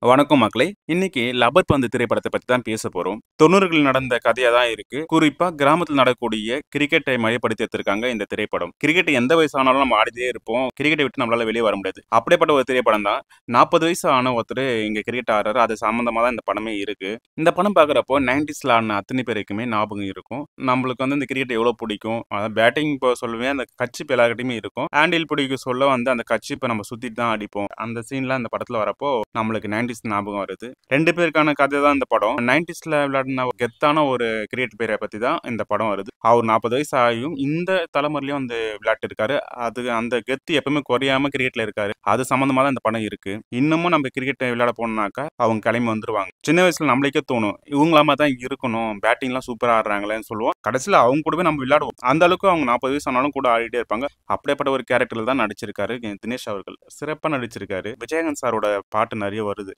வணக்கம் மக்களே! இன்னைக்கு லப்பர் பந்து திரைப்படத்த பத்தி தான் பேச போறோம். 90களில் நடந்த கதையா தான் இருக்கு. குறிப்பா கிராமத்துல நடக்கக்கூடிய கிரிக்கெட்டை மையப்படுத்தி எடுத்திருக்காங்க இந்த திரைப்படம். கிரிக்கெட் எந்த வயசானாலும் நம்ம ஆடிட்டே இருப்போம். கிரிக்கெட்ட விட்டு நம்மளால வெளிய வர முடியாது. அப்படிப்பட்ட ஒரு திரைப்படம் தான். 40 வயசு ஆன ஒருத்தரு இங்க கிரிக்கெட் ஆடுறாரு. அது சம்மந்தமா தான் இந்த படமே இருக்கு. இந்த படம் பார்க்குறப்போ 90ஸ்ல ஆடுன அத்தனை பேருக்குமே ஞாபகம் இருக்கும். நம்மளுக்கு வந்து இந்த கிரிக்கெட் எவ்வளோ பிடிக்கும். அதாவது பேட்டிங் இப்போ சொல்லுவேன். அந்த கர்ச்சீப் எல்லார்கிட்டயுமே இருக்கும். ஹேண்டில் பிடிக்க சொல்ல வந்து அந்த கர்ச்சீப்ப நம்ம சுத்திட்டு தான் அடிப்போம். அந்த சீன்லாம் இந்த படத்துல வரப்போ நம்மளுக்கு 90ஸ் ஞாபகம் வருது. 2 பேருக்கான கதை தான் இந்த படம். 90ஸ்ல விளையாடின கெத்தான ஒரு கிரிக்கெட் பிளேயர பத்தி தான் இந்த படம் வருது. அவர் 40 வயசு ஆகியும் இந்த தலைமுறையிலயும் வந்து விளையாட்டு இருக்காரு. அது அந்த கெத்து எப்பவுமே குறையாம கிரிக்கெட்ல இருக்காரு. அது சம்மந்தமா தான் இந்த படம் இருக்கு. இன்னமும் நம்ம கிரிக்கெட் விளையாட போனோம்னாக்கா அவங்க கிளம்பி வந்துருவாங்க. சின்ன வயசுல நம்மளுக்கே தோணும். இவங்களாம தான் இருக்கணும். பேட்டிங்லாம் சூப்பரா ஆடுறாங்களேன்னு சொல்லுவோம். கடைசியில அவங்க கூடவே நம்ம விளையாடுவோம். அந்த அளவுக்கு அவங்க 40 வயசு ஆனாலும் கூட ஆடிட்டே இருப்பாங்க. அப்படிப்பட்ட ஒரு கேரக்டர்ல தான் நடிச்சிருக்காரு தினேஷ் அவர்கள். சிறப்பா நடிச்சிருக்காரு. விஜயகாந்த் சாரோட பாட்டு நெறைய வருது.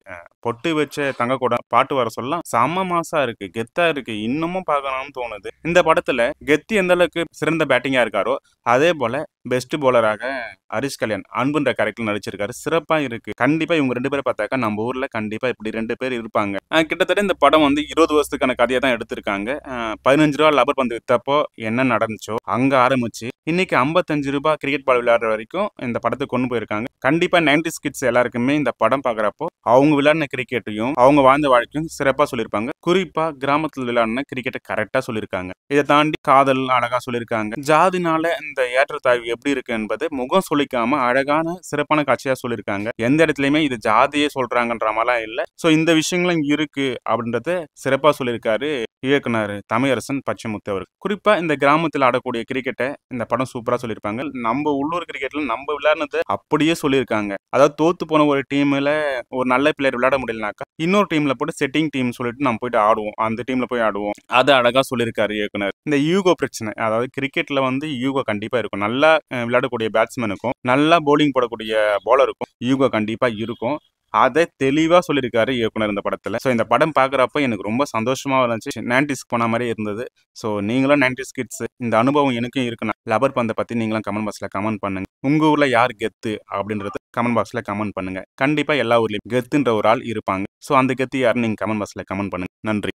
பொட்டு வச்ச தங்க கூட பாட்டு வர சொல்லலாம் செம்ம மாசா இருக்கு, கெத்தா இருக்கு. இன்னமும் பார்க்கணும்னு தோணுது. இந்த படத்துல கெத்தி எந்த அளவுக்கு சிறந்த பேட்டிங்கா இருக்காரோ அதே போல பெஸ்ட் பவுலராக ஹரிஷ் கல்யாண் அன்புன்ற கேரக்டர் நடிச்சிருக்காரு. சிறப்பா இருக்கு. கண்டிப்பா இவங்க 2 பேரை பார்த்தாக்கா நம்ம ஊர்ல கண்டிப்பா இப்படி 2 பேர் இருப்பாங்க. கிட்டத்தட்ட இந்த படம் வந்து 20 வருஷத்துக்கான கதையை தான் எடுத்திருக்காங்க. ₹15 லப்பர் பந்து வித்தப்போ என்ன நடந்துச்சோ அங்க ஆரம்பிச்சு இன்னைக்கு ₹55 கிரிக்கெட் பால் விளையாடுற வரைக்கும் இந்த படத்தை கொண்டு போயிருக்காங்க. கண்டிப்பா 90s கிட்ஸ் எல்லாருக்குமே இந்த படம் பார்க்குறப்போ அவங்க விளையாடின கிரிக்கெட்டையும் அவங்க வாழ்ந்த வாழ்க்கையும் சிறப்பா சொல்லியிருப்பாங்க. குறிப்பா கிராமத்துல விளையாடின கிரிக்கெட்டை கரெக்டா சொல்லியிருக்காங்க. இதை தாண்டி காதல் அழகா சொல்லியிருக்காங்க. ஜாதினால இந்த ஏற்றத்தாழ்வு எப்படி இருக்கு என்பது முகம் சுளிக்காம அழகான சிறப்பான காட்சியா சொல்லியிருக்காங்க. எந்த இடத்துலயுமே இது ஜாதியே சொல்றாங்கன்ற மாதிரிலாம் இல்ல. சோ இந்த விஷயங்களும் இருக்கு அப்படின்றத சிறப்பா சொல்லியிருக்காரு இயக்குனர் தமிழரசன் பச்சைமுத்து அவர்கள். குறிப்பா இந்த கிராமத்தில் ஆடக்கூடிய கிரிக்கெட்டை இந்த படம் சூப்பரா சொல்லியிருப்பாங்க. நம்ம உள்ளூர் கிரிக்கெட்ல நம்ம விளையாடுனதை அப்படியே சொல்லியிருக்காங்க. அதாவது தோத்து போன ஒரு டீம்ல ஒரு நல்ல பிளேயர் விளையாட முடியலனாக்கா இன்னொரு டீம்ல போட்டு செட்டிங் டீம் சொல்லிட்டு நம்ம போயிட்டு ஆடுவோம். அந்த டீம்ல போய் ஆடுவோம். அது அழகா சொல்லியிருக்காரு இயக்குனர். இந்த யூகோ பிரச்சனை, அதாவது கிரிக்கெட்ல வந்து யூகோ கண்டிப்பா இருக்கும். நல்லா விளையாடக்கூடிய பேட்ஸ்மேனுக்கும் நல்லா பவுலிங் போடக்கூடிய பவுலருக்கும் யூகோ கண்டிப்பா இருக்கும். அதை தெளிவா சொல்லியிருக்காரு இயக்குனர் இந்த படத்துல. ஸோ இந்த படம் பார்க்குறப்ப எனக்கு ரொம்ப சந்தோஷமா இருந்துச்சு. 90ஸ்க்கு போன மாதிரியே இருந்தது. ஸோ நீங்களும் 90s கிட்ஸ் இந்த அனுபவம் எனக்கும் இருக்குண்ணா. லப்பர் பந்த பத்தி நீங்களும் கமெண்ட் பாக்ஸ்ல கமெண்ட் பண்ணுங்க. உங்க ஊர்ல யார் கெத்து அப்படின்றது கமெண்ட் பாக்ஸ்ல கமெண்ட் பண்ணுங்க. கண்டிப்பா எல்லா ஊர்லயும் கெத்துன்ற ஒரு ஆள் இருப்பாங்க. ஸோ அந்த கெத்து யாருன்னு நீங்க கமெண்ட் பாக்ஸ்ல கமெண்ட் பண்ணுங்க. நன்றி.